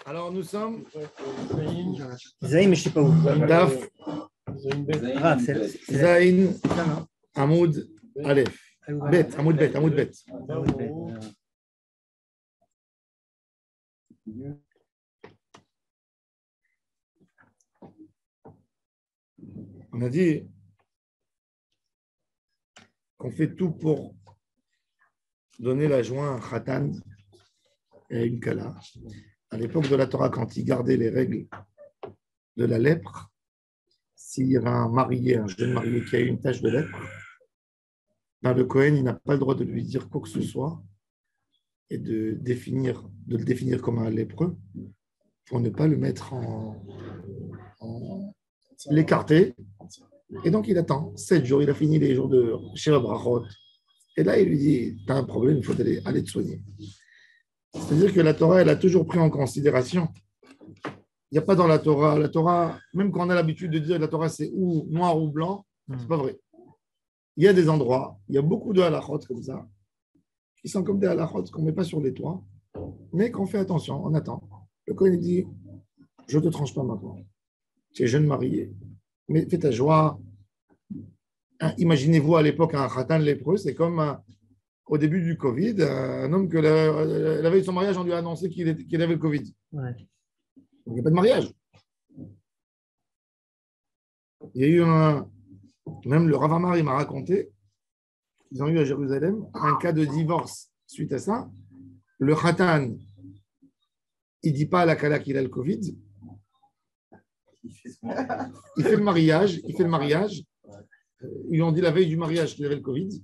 Alors nous sommes Zayn, mais je ne sais pas où. Daf Ah, c'est Zayn ça, non? Hamoud Aleph. Bet, Hamoud Bet, Hamoud Bet. On a dit qu'on fait tout pour donner la joie à un khatan et à une kala. À l'époque de la Torah, quand ils gardaient les règles de la lèpre, s'il y avait un marié, un jeune marié qui a eu une tache de lèpre, ben le Kohen, il n'a pas le droit de lui dire quoi que ce soit et de le définir comme un lépreux pour ne pas le mettre l'écarter. Et donc, il attend 7 jours. Il a fini les jours de Sheva Brachot. Et là, il lui dit, tu as un problème, il faut aller te soigner. C'est-à-dire que la Torah, elle a toujours pris en considération. Il n'y a pas dans la Torah, même quand on a l'habitude de dire que la Torah, c'est ou noir ou blanc, c'est pas vrai. Il y a des endroits, il y a beaucoup de halachot comme ça, qui sont comme des halachot qu'on ne met pas sur les toits, mais qu'on fait attention, on attend. Le Kohen dit, je ne te tranche pas maintenant. Tu es jeune marié, mais fais ta joie. Imaginez-vous à l'époque un khatan lépreux, c'est comme au début du Covid, un homme que la veille de son mariage, on lui a annoncé qu'il avait le Covid. Ouais. Donc, il n'y a pas de mariage. Il y a eu même le Rav Amar, il m'a raconté qu'ils ont eu à Jérusalem un cas de divorce suite à ça. Le khatan, il ne dit pas à la kala qu'il a le Covid. Il fait le mariage. Ils lui ont dit la veille du mariage qu'il avait le Covid.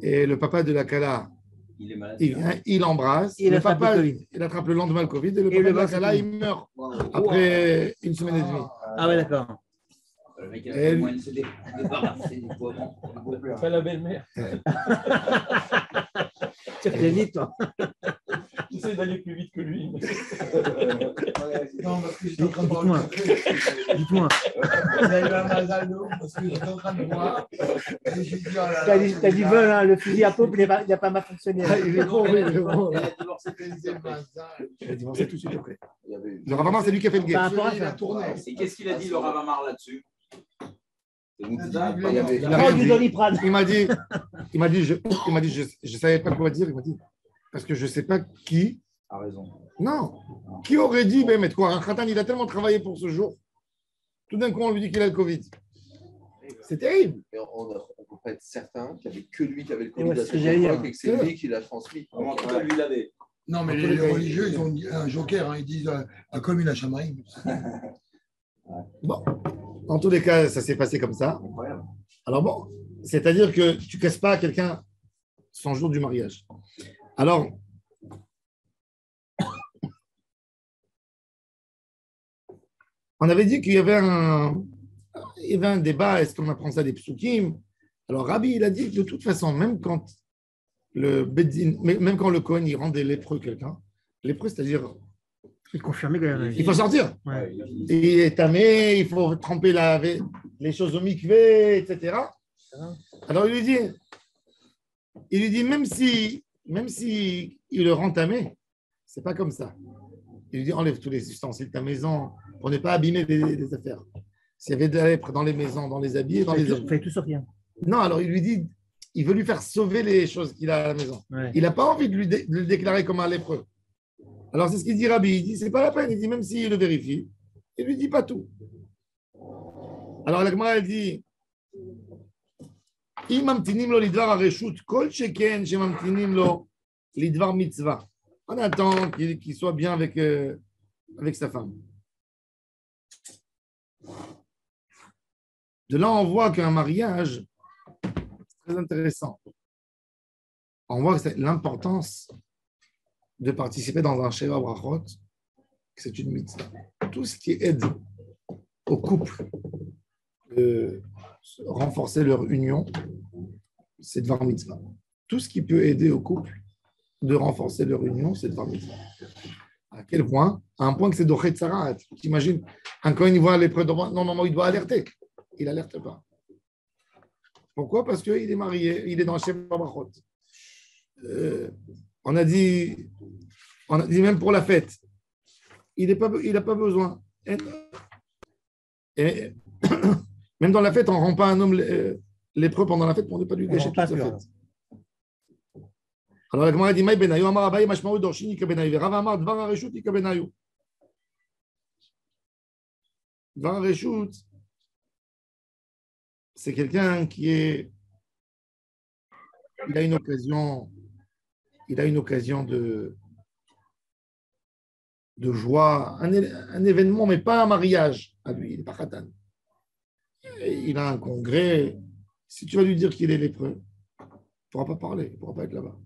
Et le papa de la kala, il vient, il embrasse. Il attrape le Covid. Il attrape le lendemain le Covid. Et le papa de la kala, il meurt après une semaine et demie. Ah ouais, d'accord. Le mec, il a fait moyen de se débarrasser du pauvre. Pas la belle-mère. Tu fais vite, toi. J'essaie d'aller plus vite que lui. Non, parce que j'étais en train de boire. Dites-moi. Il a eu un mazalo parce que j'étais en train de boire. Et j'ai dit, oh là là. T'as dit, bon, hein, le fusil à pompe, il n'a pas mal fonctionné. Il est bon, il est bon. Il a divorcé le mazal. Il a divorcé tout de suite après. Le Rav Amar, c'est lui qui a fait le Par guet. rapport à Il a ça. tourné. Et qu'est-ce qu'il a dit, le Rav Amar, là-dessus? Il avait Prends du Doliprane. Il m'a dit, je ne savais pas quoi dire. Il m'a dit, parce que je ne sais pas qui. A raison. Non. Qui aurait dit, mais quoi, un khatan, il a tellement travaillé pour ce jour. Tout d'un coup, on lui dit qu'il a le Covid. C'est terrible. Mais on ne peut pas être certain qu'il n'y avait que lui qui avait le Et Covid ouais, à c'est ce que cette j'allais époque dire. et que c'est lui qui l'a transmis. Comment toi, lui, l'avait? Non, mais les religieux, ils ont un joker. Hein, ils disent comme une hachamaïm. Bon, en tous les cas, ça s'est passé comme ça. Incroyable. Alors bon, c'est-à-dire que tu ne casses pas à quelqu'un son jour du mariage. Alors, on avait dit qu'il y avait un débat, est-ce qu'on apprend ça des psukim? Alors Rabbi, il a dit que de toute façon, même quand même quand le Kohen, il rend des lépreux quelqu'un, lépreux, c'est-à-dire Il confirmait quand même. il faut sortir. Ouais. Il est tamé, il faut tremper les choses au mikvé, etc. Alors il lui dit même si il le rend tamé, c'est pas comme ça. Il lui dit enlève tous les ustensiles de ta maison pour ne pas abîmer les affaires. S'il y avait de la lèpre dans les maisons, dans les habits et dans les Il hommes. fallait tout sortir. Non, alors il lui dit, il veut lui faire sauver les choses qu'il a à la maison. Ouais. Il n'a pas envie de le déclarer comme un lépreux. Alors, c'est ce qu'il dit Rabbi. Il dit, c'est pas la peine. Il dit, même s'il le vérifie, il lui dit pas tout. Alors, la Gemara, elle dit, Imamtinim lo lidvar areshut, kol sheken shemamtinim lo lidvar mitzvah. On attend qu'il soit bien avec sa femme. De là, on voit qu'un mariage, c'est très intéressant. On voit que c'est l'importance de participer dans un Sheva Brachot, c'est une mitzvah. Tout ce qui aide au couple de renforcer leur union, c'est Dvar mitzvah. Tout ce qui peut aider au couple de renforcer leur union, c'est Dvar mitzvah. À quel point? À un point que c'est Dochet Sarat. T'imagines, quand il voit l'épreuve de non, il doit alerter. Il n'alerte pas. Pourquoi? Parce qu'il est marié, il est dans le Sheva Brachot. On a dit même pour la fête, il n'a pas besoin. Et même dans la fête, on ne rend pas un homme lépreux pendant la fête pour ne pas lui On gâcher rend pas toute sa pur. fête. Alors la Gemara dit Maï Benayu, Amar Abaye, Mashmaou Dorshini Kabenayu, Rav Amar Dvar Hareshut Kabenayu. Dvar Hareshut, c'est quelqu'un il a une occasion de joie, un événement, mais pas un mariage à lui, il n'est pas khatan. Il a un congrès. Si tu vas lui dire qu'il est lépreux, il ne pourra pas parler, il ne pourra pas être là-bas.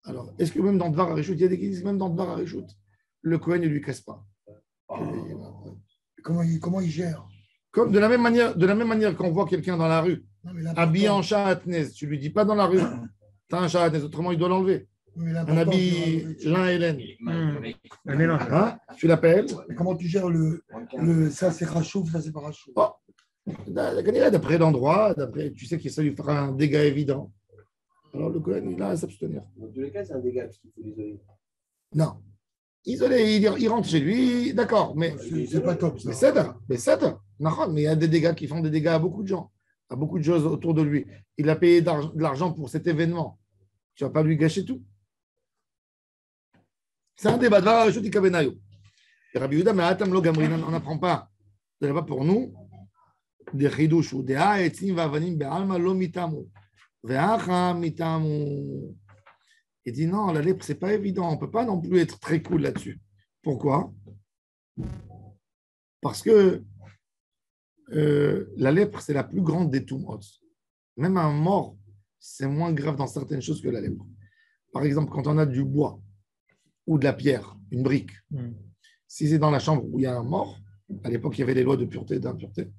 Alors, est-ce que même dans Dvar Hareshut, il y a des qui disent même dans Dvar Hareshut, le Kohen ne lui casse pas. Comment il gère? Comme de la même manière qu'on voit quelqu'un dans la rue, Non, mais habillé en Shahatnez, tu ne lui dis pas dans la rue, tu as un Shahatnez, autrement il doit l'enlever. Un habit lin et laine. Un mélange. Hein? Tu l'appelles. Comment tu gères ça c'est rachouf, ça c'est pas rachouf? Oh, d'après l'endroit, tu sais que ça lui fera un dégât évident. Alors le Kohen, il a à s'abstenir. Dans tous les cas, c'est un dégât parce qu'il faut l'isoler. Non. Isolé, il rentre chez lui, d'accord, mais C'est pas top ça. mais il y a des dégâts qui font des dégâts à beaucoup de gens, à beaucoup de choses autour de lui. Il a payé de l'argent pour cet événement. Tu ne vas pas lui gâcher tout. C'est un débat. Et Rabbi Yehuda, mais Atam lo gamrin, on n'apprend pas de là-bas pour nous des chidouch ou des ha'etzim va'avanim be'alma lo mitamu ve'acha mitamu. Il dit non, la lèpre, c'est pas évident. On ne peut pas non plus être très cool là-dessus. Pourquoi? Parce que la lèpre, c'est la plus grande des tumot. Même un mort, c'est moins grave dans certaines choses que la lèpre. Par exemple, quand on a du bois ou de la pierre, une brique, si c'est dans la chambre où il y a un mort, à l'époque, il y avait les lois de pureté et d'impureté,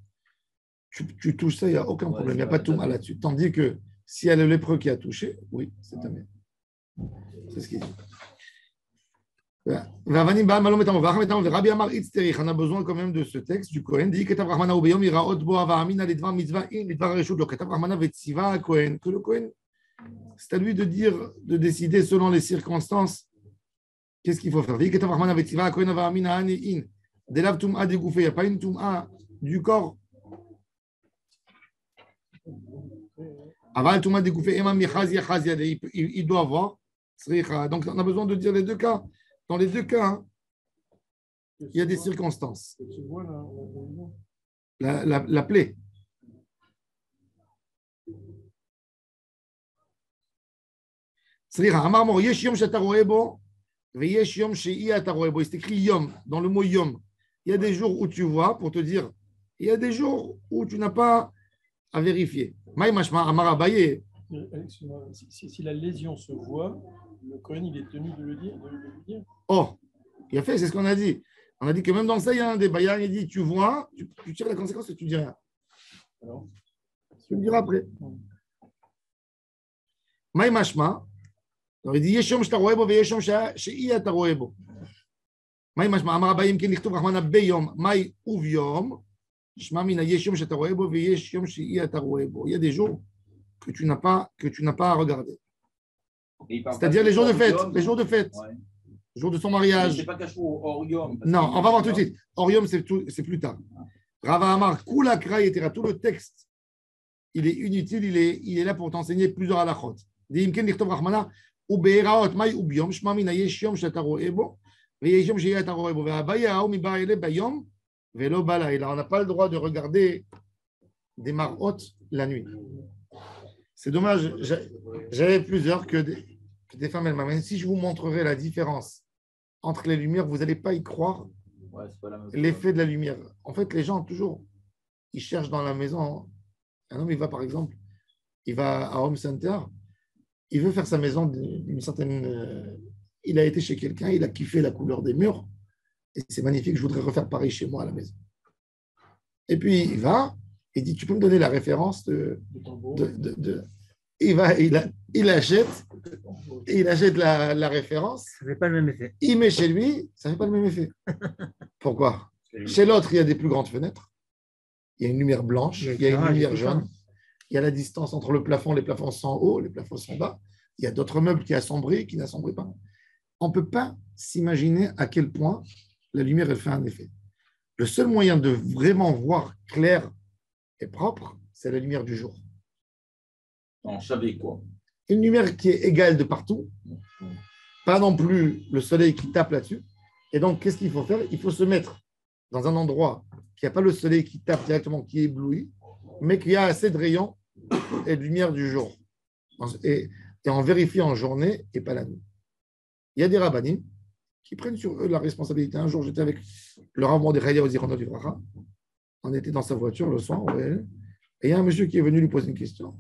tu touches ça, il n'y a aucun problème. Il n'y a pas de touma là-dessus. Tandis que s'il y a le lépreux qui a touché, oui, c'est tamé. C'est ce qu'il dit. On a besoin quand même de ce texte du Kohen. Que le Kohen, c'est à lui de décider selon les circonstances qu'est-ce qu'il faut faire. Il n'y a pas une touma du corps. Il doit avoir. Donc, on a besoin de dire les deux cas. Dans les deux cas, il y a des circonstances. La plaie. C'est écrit yom, dans le mot yom. Il y a des jours où tu vois, pour te dire, il y a des jours où tu n'as pas à vérifier. Si la lésion se voit, le Kohen, il est tenu de le dire. Oh, il a fait, c'est ce qu'on a dit. On a dit que même dans ça, il y a un débat. Il dit, tu vois, tu tires la conséquence et tu dis rien. Alors, tu me diras après. Maï mashma. Il dit, yeshom shtaroebo ve yeshom she'i ataroebo. Maï mashma. Amar abayim ken lichtov rachmana beyom. Maï uvyom. Shma mina yeshom shtaroebo ve yeshom she'i ataroebo. Il y a des jours que tu n'as pas à regarder. C'est-à-dire les jours de fête. Les jours de fête. Ouais. Le jour de son mariage. C'est pas cachou hors yom. Non, on va voir tout de suite. Hors yom, c'est plus tard. Rava Amar, Kula Kra Yetera, tout le texte, il est inutile, il est là pour t'enseigner plusieurs halachot. Dimken Lichtov Rachmana, Ubeeraot, Mai Ubiom, Shma Mina Yesh Yom Shetaro Ebo, Veyesh Yom Sheyataro Ebo, Ve'abaya Ao Miba Ele Bayom, Ve'lo Balaïla. On n'a pas le droit de regarder des marot la nuit. C'est dommage, j'avais plusieurs que des femmes elles-mêmes. Si je vous montrerai la différence entre les lumières, vous n'allez pas y croire. Ouais, c'est pas la même chose. L'effet de la lumière. En fait, les gens, toujours, ils cherchent dans la maison. Un homme, il va, par exemple, il va à Home Center, il veut faire sa maison d'une certaine... il a été chez quelqu'un, il a kiffé la couleur des murs, et c'est magnifique, je voudrais refaire pareil chez moi à la maison. Et puis, il va, il dit, tu peux me donner la référence il achète la référence. Ça ne fait pas le même effet. Il met chez lui, ça ne fait pas le même effet. Pourquoi? Chez l'autre, il y a des plus grandes fenêtres. Il y a une lumière blanche, il y a une lumière jaune. Il y a la distance entre le plafond, les plafonds sont hauts, les plafonds sont bas. Il y a d'autres meubles qui assombrissent, qui n'assombrissent pas. On ne peut pas s'imaginer à quel point la lumière, elle fait un effet. Le seul moyen de vraiment voir clair et propre, c'est la lumière du jour. On savait quoi. Une lumière qui est égale de partout, pas non plus le soleil qui tape là-dessus. Et donc, qu'est-ce qu'il faut faire? Il faut se mettre dans un endroit qui n'a pas le soleil qui tape directement, qui éblouit, mais qui a assez de rayons et de lumière du jour. Et on vérifie en journée et pas la nuit. Il y a des rabbinim qui prennent sur eux la responsabilité. Un jour, j'étais avec le Rav Mordechai aux Zichronot Livracha. On était dans sa voiture le soir, et il y a un monsieur qui est venu lui poser une question.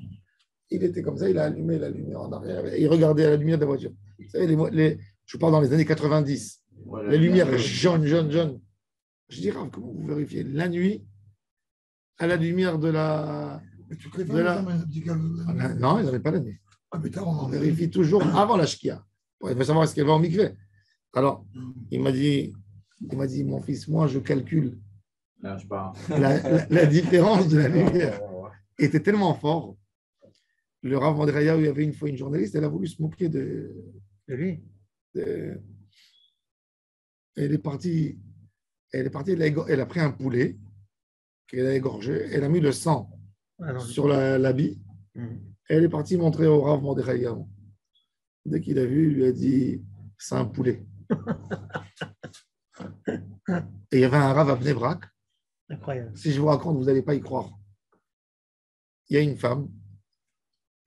Il était comme ça, il a allumé la lumière en arrière et il regardait à la lumière de la voiture. Vous savez, je parle dans les années 90. Voilà, la lumière jaune. Je dis, Rav, comment vous vérifiez la nuit à la lumière de la. Mais toutes les femmes, Non, ils n'avaient pas la nuit. Ah, mais On vérifie toujours avant la shkia. Il faut savoir est-ce qu'elle va au mikvé. Alors, il m'a dit, mon fils, moi, je calcule Là, je pars. la différence de la lumière était tellement fort. Le Rav Andrea, où il y avait une fois une journaliste, elle a voulu se moquer de lui. Elle est partie, elle a pris un poulet qu'elle a égorgé, elle a mis le sang sur l'habit, elle est partie montrer au Rav Mordechai. Dès qu'il a vu, il lui a dit c'est un poulet. Et il y avait un Rav à Bnei Brak. Incroyable. Si je vous raconte, vous n'allez pas y croire. Il y a une femme,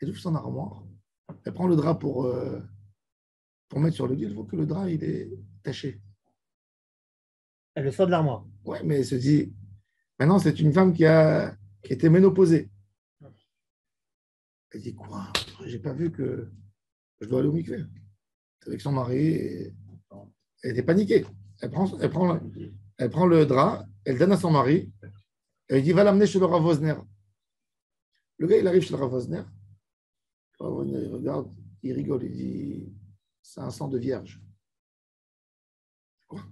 elle ouvre son armoire, elle prend le drap pour mettre sur le lit, elle voit que le drap il est taché. Elle le sort de l'armoire. Ouais, mais elle se dit, maintenant c'est une femme qui était ménopausée. Elle dit quoi? J'ai pas vu que je dois aller au mikvé. Avec son mari, et elle était paniquée. Elle prend le drap, elle donne à son mari, elle dit va l'amener chez le Rav Wosner. Le gars, il arrive chez le Rav Wosner. Le Rav Wosner, il regarde, il rigole, il dit c'est un sang de vierge. Quoi?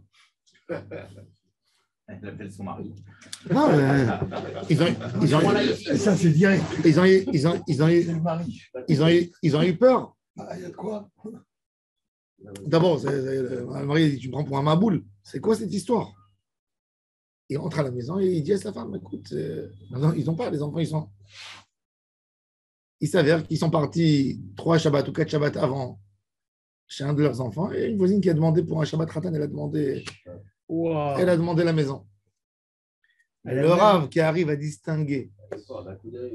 Elle appelle son mari. Non, ça, c'est direct. Ils ont eu peur. Ah, il y a de quoi? D'abord, le mari dit tu me prends pour un maboule. C'est quoi cette histoire? Il rentre à la maison et il dit à sa femme écoute, non, ils n'ont pas, les enfants, il s'avère qu'ils sont partis 3 Shabbats ou 4 Shabbats avant chez un de leurs enfants et une voisine qui a demandé pour un Shabbat Ratan, elle a demandé la maison. Le Rav qui arrive à distinguer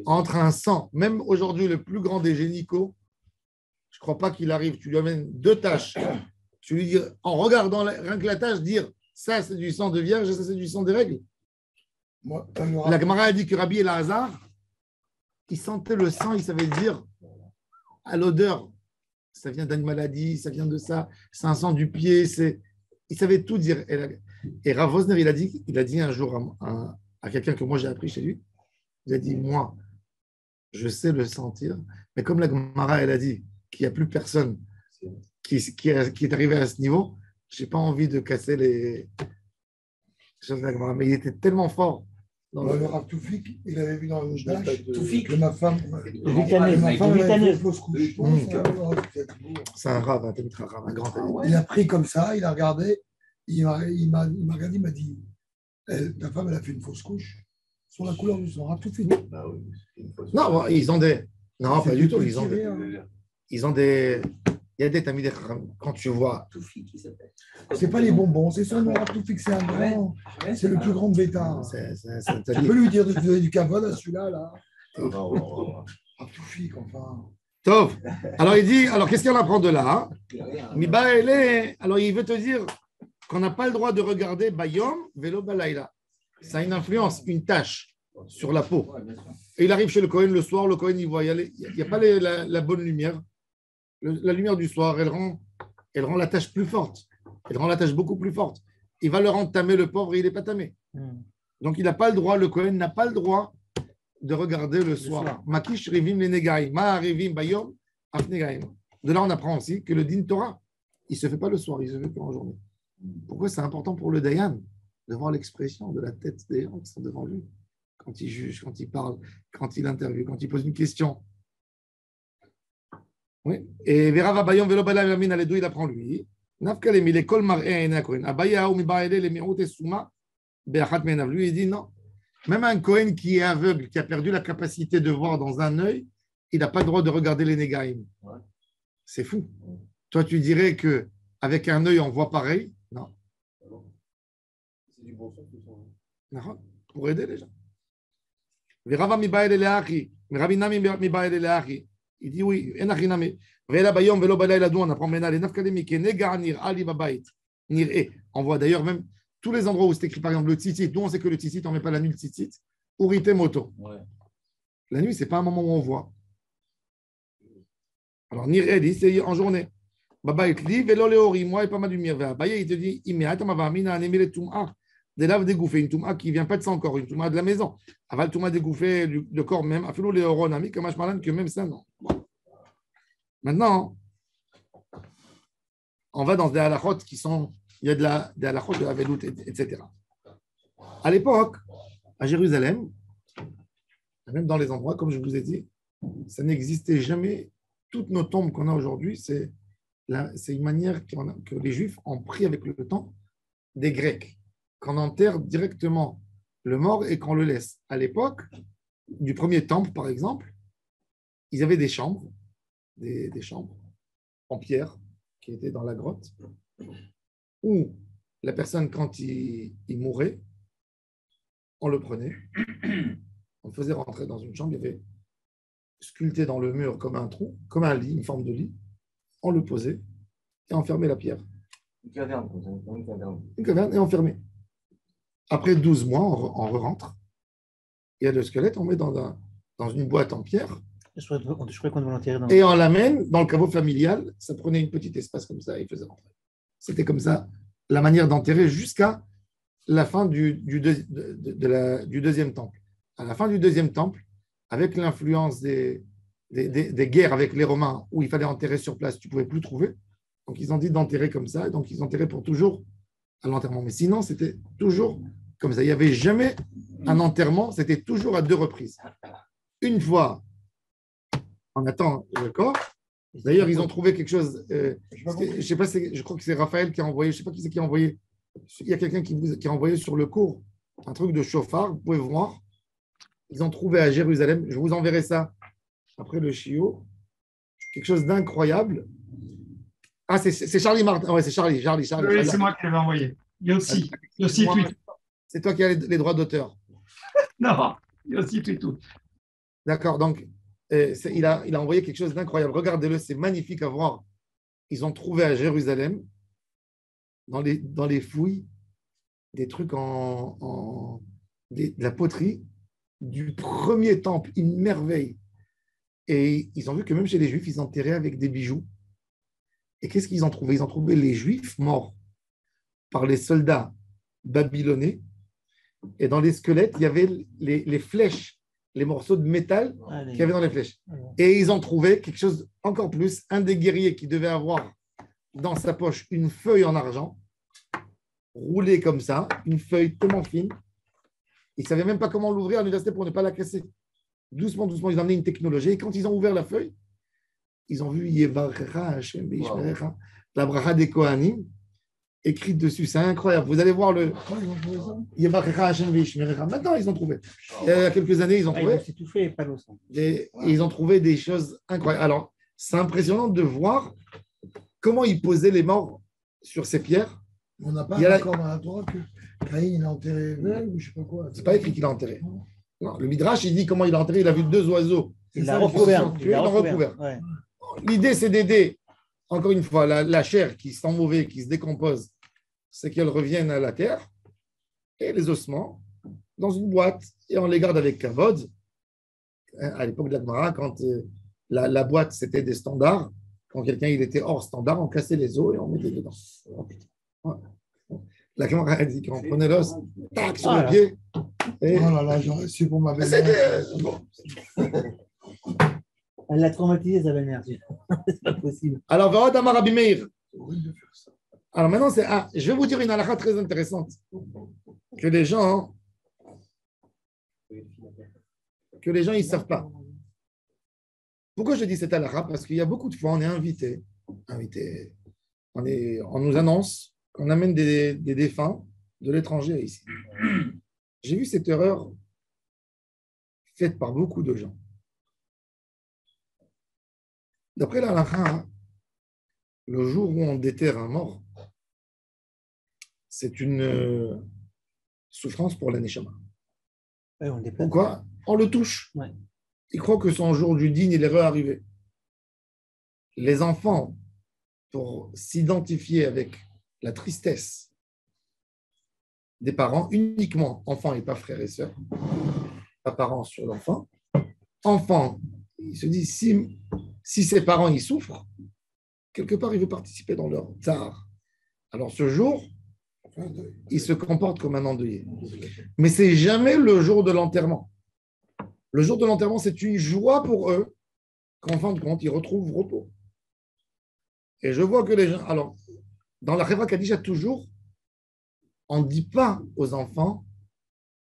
entre un sang, même aujourd'hui le plus grand des génicaux, je ne crois pas qu'il arrive, tu lui amènes 2 taches, tu lui dis, en regardant rien que la tâche, dire ça c'est du sang de vierge et ça c'est du sang des règles. La Gemara a dit que Rabbi Elazar, il sentait le sang, il savait dire à l'odeur, ça vient d'une maladie, ça vient de ça, c'est un sang du pied, il savait tout dire. Et Rav Wosner, il a dit un jour à quelqu'un que moi j'ai appris chez lui, il a dit moi, je sais le sentir, mais comme la Gemara elle a dit qu'il n'y a plus personne qui est arrivé à ce niveau, je n'ai pas envie de casser les choses de la Gemara. Mais il était tellement fort. Le Rav Toufik, il avait vu dans le Dash Toufik, que ma femme Vitaneux. avait fait fausse couche. C'est un Rav, un grand ami. Il a pris comme ça, il a regardé, il m'a regardé, il m'a dit ta femme, elle a fait une fausse couche sur la couleur du sang. Rav Toufik. Non, ils ont des. Non, pas du tout. Ils ont des. Il y a des tamis quand tu vois. Toufik, il s'appelle. C'est pas les bonbons, c'est son nom. Rav Toufik, c'est un grand. C'est le plus grand de bêta. Tu peux lui dire de donner du cavode à celui-là, là. Rav Toufik, enfin. Tov. Alors il dit, alors qu'est-ce qu'on apprend de là? Alors il veut te dire qu'on n'a pas le droit de regarder Bayom, Velo Balaïla. Ça a une influence, une tache sur la peau. Et il arrive chez le Cohen le soir, le Cohen il voit, il n'y a pas la bonne lumière. La lumière du soir, elle rend la tâche plus forte. Elle rend la tâche beaucoup plus forte. Il va le rendre tamé, le pauvre, et il n'est pas tamé. Donc, il n'a pas le droit, le Cohen n'a pas le droit de regarder le soir. Makish rivim les negaim, ma rivim bayom af negaim. De là, on apprend aussi que le din Torah, il ne se fait pas le soir, il se fait en journée. Pourquoi c'est important pour le Dayan de voir l'expression de la tête des gens qui sont devant lui quand il juge, quand il parle, quand il interviewe, quand il pose une question. Oui. Et Verava Bayom Velo Balaïla Min Aledou, il apprend lui. Nafkalem, il est kol mar'e ena kohen. Abaya ou mibaele le mi'ote souma be'achat menav. Lui, il dit non. Même un Kohen qui est aveugle, qui a perdu la capacité de voir dans un œil, il n'a pas le droit de regarder les Négaïm. Ouais. C'est fou. Toi, tu dirais qu'avec un œil, on voit pareil. Non. C'est du bon sens, tout ça. Non, pour aider les gens. Virava mibaele le'achi. Mirabina mibaele le'achi. Il dit oui. Enachiname. Ve'ela bayom ve'lo balayla dou. On apprend maintenant les nafkalemi qui nega nir ali babayit. Nir. On voit d'ailleurs même tous les endroits où c'est écrit, par exemple, le tzitzit. Nous, on sait que le tzitzit, on ne met pas la nuit le tzitzit. Urite moto. Ouais. La nuit, ce n'est pas un moment où on voit. Alors, nir dit, c'est en journée. Babayit li ve'lo le'ori. Moi, il n'y a pas ma lumière. Ve'abaye, il te dit, imeata ma va'amina anemile tum'a. Des laves dégoûtées, une touma qui ne vient pas de son corps, une touma de la maison. Aval touma dégoûtée du corps même, afilou les oronami, comme Ashmalan, que même ça, non. Bon. Maintenant, on va dans des halachot qui sont, il y a des halachot de la veloute, etc. À l'époque, à Jérusalem, même dans les endroits, comme je vous ai dit, ça n'existait jamais. Toutes nos tombes qu'on a aujourd'hui, c'est une manière que les Juifs ont pris avec le temps des Grecs, qu'on enterre directement le mort et qu'on le laisse. À l'époque du premier temple, par exemple, ils avaient des chambres, des chambres en pierre qui étaient dans la grotte, où la personne, quand il mourait, on le prenait, on le faisait rentrer dans une chambre, il y avait sculpté dans le mur comme un trou, comme un lit, une forme de lit, on le posait et on fermait la pierre. Une caverne. Une caverne et on fermait. Après 12 mois, on re-rentre. Il y a le squelette, on met dans une boîte en pierre. Je crois qu'on doit l'enterrer dans... Et on l'amène dans le caveau familial. Ça prenait une petite espace comme ça et il faisait rentrer. C'était comme ça la manière d'enterrer jusqu'à la fin du deuxième temple. À la fin du deuxième temple, avec l'influence des guerres avec les Romains où il fallait enterrer sur place, tu ne pouvais plus trouver. Donc ils ont dit d'enterrer comme ça. Donc ils enterraient pour toujours à l'enterrement. Mais sinon, c'était toujours comme ça. Il n'y avait jamais un enterrement, c'était toujours à 2 reprises. Une fois, on attend le corps. D'ailleurs, ils ont trouvé quelque chose. Je sais pas, je crois que c'est Raphaël qui a envoyé, je ne sais pas qui c'est qui a envoyé. Il y a quelqu'un qui a envoyé sur le cours un truc de chauffard, vous pouvez voir. Ils ont trouvé à Jérusalem, je vous enverrai ça après le chiot, quelque chose d'incroyable. Ah, c'est Charlie Martin. Ouais, c'est Charlie. Oui, c'est moi qui l'avais envoyé. Yossi tweet. C'est toi qui as les droits d'auteur. Non, Yossi tweet tout. D'accord, donc il a envoyé quelque chose d'incroyable. Regardez-le, c'est magnifique à voir. Ils ont trouvé à Jérusalem, dans les fouilles, des trucs de la poterie du premier temple, une merveille. Et ils ont vu que même chez les Juifs, ils enterraient avec des bijoux. Et qu'est-ce qu'ils ont trouvé? Ils ont trouvé les Juifs morts par les soldats babylonais. Et dans les squelettes, il y avait les flèches, les morceaux de métal qu'il y avait dans les flèches. Et ils ont trouvé quelque chose encore plus. Un des guerriers qui devait avoir dans sa poche une feuille en argent, roulée comme ça, une feuille tellement fine. Ils ne savaient même pas comment l'ouvrir à l'université pour ne pas la casser. Doucement, ils ont amené une technologie. Et quand ils ont ouvert la feuille, ils ont vu Yevarecha Hashem Beishmerecha, la bracha des Kohanim, écrite dessus. C'est incroyable. Vous allez voir le Yevarecha Hashem Beishmerecha. Maintenant, ils ont trouvé. Il y a quelques années, ils ont trouvé. C'est tout fait, pas l'eau. Et ils ont trouvé des choses incroyables. Alors, c'est impressionnant de voir comment ils posaient les morts sur ces pierres. On n'a pas encore dans la Torah que Caïn a enterré ou je sais pas quoi. C'est pas écrit qu'il a enterré. Non, le Midrash, il dit comment il a enterré. Il a vu 2 oiseaux. Il l'a recouvert. Ouais. L'idée, c'est d'aider, encore une fois, la chair qui sent mauvais, qui se décompose, c'est qu'elle revienne à la terre, et les ossements dans une boîte, et on les garde avec kavod. À l'époque de la Gemara, quand la boîte, c'était des standards, quand quelqu'un il était hors standard, on cassait les os et on mettait dedans. Ouais. La Gemara a dit qu'on prenait l'os, tac, sur le pied. Et... Oh là là, j'aurais su pour ma belle-mère. Elle l'a traumatisé, sa belle-mère. C'est pas possible. Alors, Vaodama Rabbi Meir. Alors maintenant, je vais vous dire une halakha très intéressante que les gens ils savent pas. Pourquoi je dis cette halakha? Parce qu'il y a beaucoup de fois, on est invité on nous annonce qu'on amène des défunts de l'étranger ici. J'ai vu cette erreur faite par beaucoup de gens. D'après la halakha, le jour où on déterre un mort, c'est une souffrance pour la neshama. Ouais, on déplace. Pourquoi? On le touche. Ouais. Il croit que son jour du dîne, il est arrivé. Les enfants, pour s'identifier avec la tristesse des parents, uniquement enfants et pas frères et sœurs, pas parents sur l'enfant, enfant, il se dit, si ses parents ils souffrent, quelque part, il veut participer dans leur tsar. Alors ce jour, il se comporte comme un endeuillé. Mais ce n'est jamais le jour de l'enterrement. Le jour de l'enterrement, c'est une joie pour eux qu'en fin de compte, ils retrouvent repos. Et je vois que les gens... Alors, dans la Chevra Kadisha, toujours, on ne dit pas aux enfants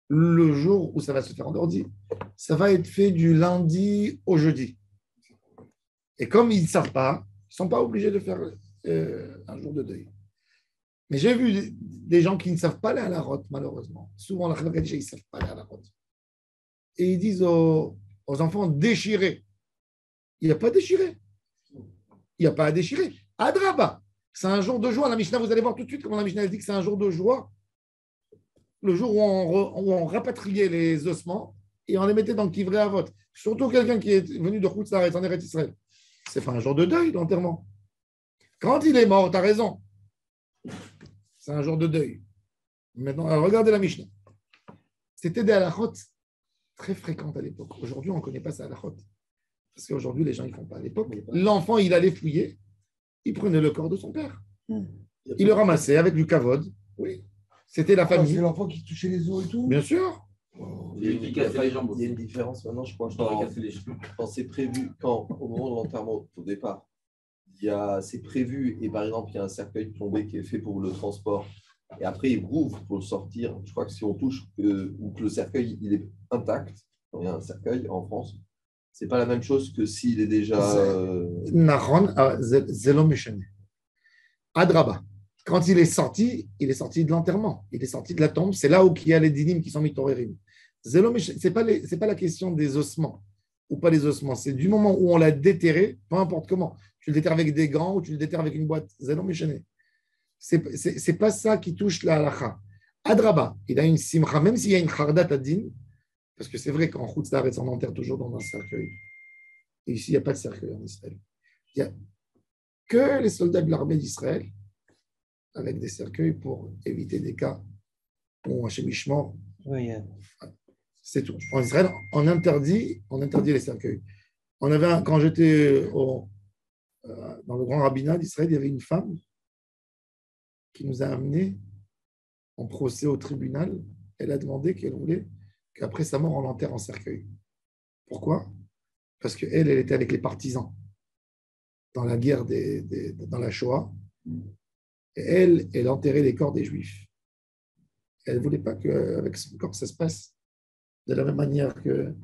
le jour où ça va se faire. On leur dit, ça va être fait du lundi au jeudi. Et comme ils ne savent pas, ils ne sont pas obligés de faire un jour de deuil. Mais j'ai vu des gens qui ne savent pas aller à la rote, malheureusement. Souvent, la Chevra Kadisha, ils ne savent pas aller à la rote. Et ils disent aux enfants, déchirez. Il n'y a pas déchiré. Il n'y a pas à déchirer. Adraba, c'est un jour de joie. La Mishnah, vous allez voir tout de suite comment la Mishnah dit que c'est un jour de joie. Le jour où on rapatriait les ossements et on les mettait dans le kivré à vote. Surtout quelqu'un qui est venu de Khoutsaret, en Eretz Israël. C'est pas un jour de deuil, l'enterrement. Quand il est mort, tu as raison. C'est un jour de deuil. Maintenant, alors regardez la Mishnah. C'était des halakhot très fréquentes à l'époque. Aujourd'hui, on ne connaît pas ça halakhot. Parce qu'aujourd'hui, les gens ne font pas. À l'époque, l'enfant, il allait fouiller, il prenait le corps de son père. Il le ramassait avec du kavod. Oui. C'était la famille. C'est l'enfant qui touchait les os et tout. Bien sûr. Il y a une différence maintenant, je crois. Quand c'est prévu, au moment de l'enterrement, au départ, c'est prévu, et par exemple, il y a un cercueil plombé qui est fait pour le transport, et après, il rouvre pour le sortir. Je crois que si on touche, ou que le cercueil il est intact, quand il y a un cercueil en France, c'est pas la même chose que s'il est déjà. Nahon, Zelo Mishane. Adraba. Quand il est sorti de l'enterrement. Il est sorti de la tombe. C'est là où il y a les dynimes qui sont mitorerim. Zelo Mishane, c'est pas la question des ossements ou pas les ossements. C'est du moment où on l'a déterré, peu importe comment. Tu le déterres avec des gants ou tu le déterres avec une boîte. Zelo Mishane. C'est pas ça qui touche la halacha. Adraba, il a une simcha, même s'il y a une khardat ad-din, parce que c'est vrai qu'en Khoutz Laaretz, on enterre toujours dans un cercueil. Et ici, il n'y a pas de cercueil en Israël. Il n'y a que les soldats de l'armée d'Israël avec des cercueils pour éviter des cas où un chémichement. Oui, c'est tout. En Israël, on interdit les cercueils. Quand j'étais dans le grand rabbinat d'Israël, il y avait une femme qui nous a amenés en procès au tribunal. Elle a demandé qu'elle voulait qu'après sa mort, on l'enterre en cercueil. Pourquoi? Parce qu'elle était avec les partisans dans la guerre, dans la Shoah. Et elle enterrait les corps des Juifs. Elle ne voulait pas qu'avec son corps, ça se passe de la même manière que...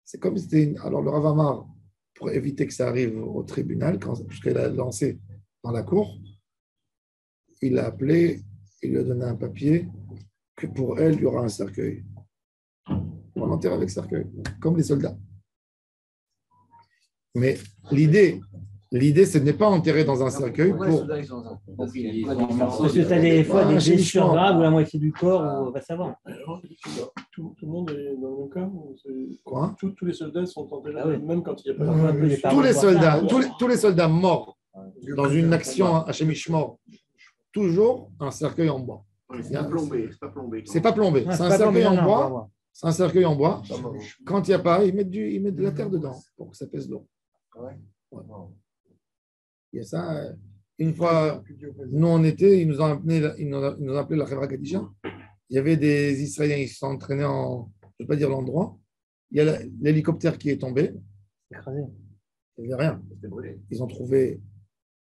C'est comme si c'était... Alors, le Rav Amar, pour éviter que ça arrive au tribunal, puisqu'elle a lancé dans la cour, il l'a appelé, il lui a donné un papier que pour elle, il y aura un cercueil. On l'enterre avec cercueil, comme les soldats. Mais l'idée, ce n'est pas enterrer dans un cercueil pour... Parce que tu as des fois des blessures graves ou la moitié du corps, on va savoir. Tout le monde est dans le même cas. Quoi? Tous les soldats sont enterrés, Ah oui. même quand il n'y a pas Tous les soldats morts dans une action à Shemishmor, toujours un cercueil en bois. C'est pas plombé. C'est pas plombé. C'est un cercueil en bois. C'est un cercueil en bois. Quand il n'y a pas, ils mettent de la terre dedans pour que ça pèse l'eau. Ouais. Il y a ça. Une fois, nous on était, ils nous ont appelé la Chevra Kadisha. Il y avait des Israéliens, ils se sont entraînés en, je ne vais pas dire l'endroit. Il y a l'hélicoptère qui est tombé. Écrasé. Il n'y avait rien. Ils ont trouvé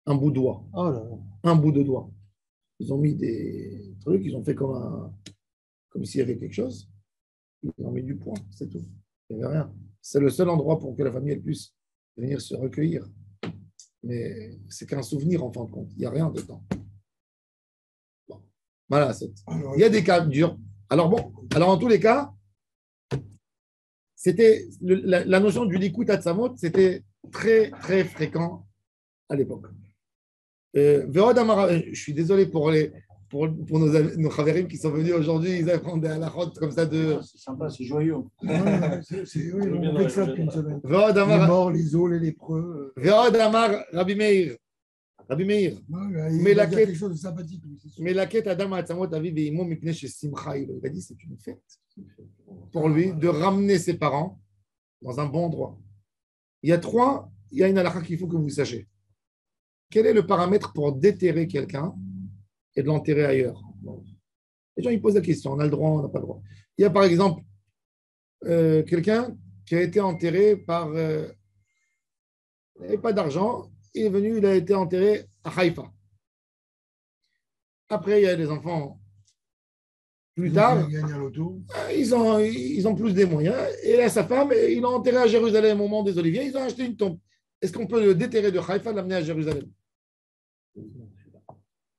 un bout de doigt. Oh là là. Un bout de doigt. Ils ont mis des trucs, ils ont fait comme s'il y avait quelque chose. Ils ont mis du poing, c'est tout. Il n'y avait rien. C'est le seul endroit pour que la famille elle puisse venir se recueillir. Mais c'est qu'un souvenir en fin de compte. Il n'y a rien dedans. Bon. Voilà. Il y a des cas durs. Alors bon, alors en tous les cas, c'était la notion du Likut Atzamot, c'était très, très fréquent à l'époque. Je suis désolé pour nos Khaverim qui sont venus aujourd'hui, ils apprennent des halakhot comme ça de. C'est sympa, c'est joyeux. Oui, on fait ça depuis une semaine. Les Amar, morts, les os, les lépreux. Veod Amar, Rabbi Meir. Rabbi Meir. Mais il a quelque chose de sympathique. Mais la quête Adam Atzamot Aviv Veimo Mipnei chez Simcha, il a dit c'est une fête pour lui de ramener ses parents dans un bon endroit. Il y a une halakha qu'il faut que vous sachiez. Quel est le paramètre pour déterrer quelqu'un et de l'enterrer ailleurs? Les gens ils posent la question, on a le droit, on n'a pas le droit. Il y a par exemple quelqu'un qui a été enterré par... il n'avait pas d'argent, il est venu, il a été enterré à Haïfa. Après, il y a des enfants plus tard, ils ont plus des moyens. Et là, sa femme, ils l'ont enterré à Jérusalem au Mont des Oliviers, ils ont acheté une tombe. Est-ce qu'on peut le déterrer de Haïfa et l'amener à Jérusalem?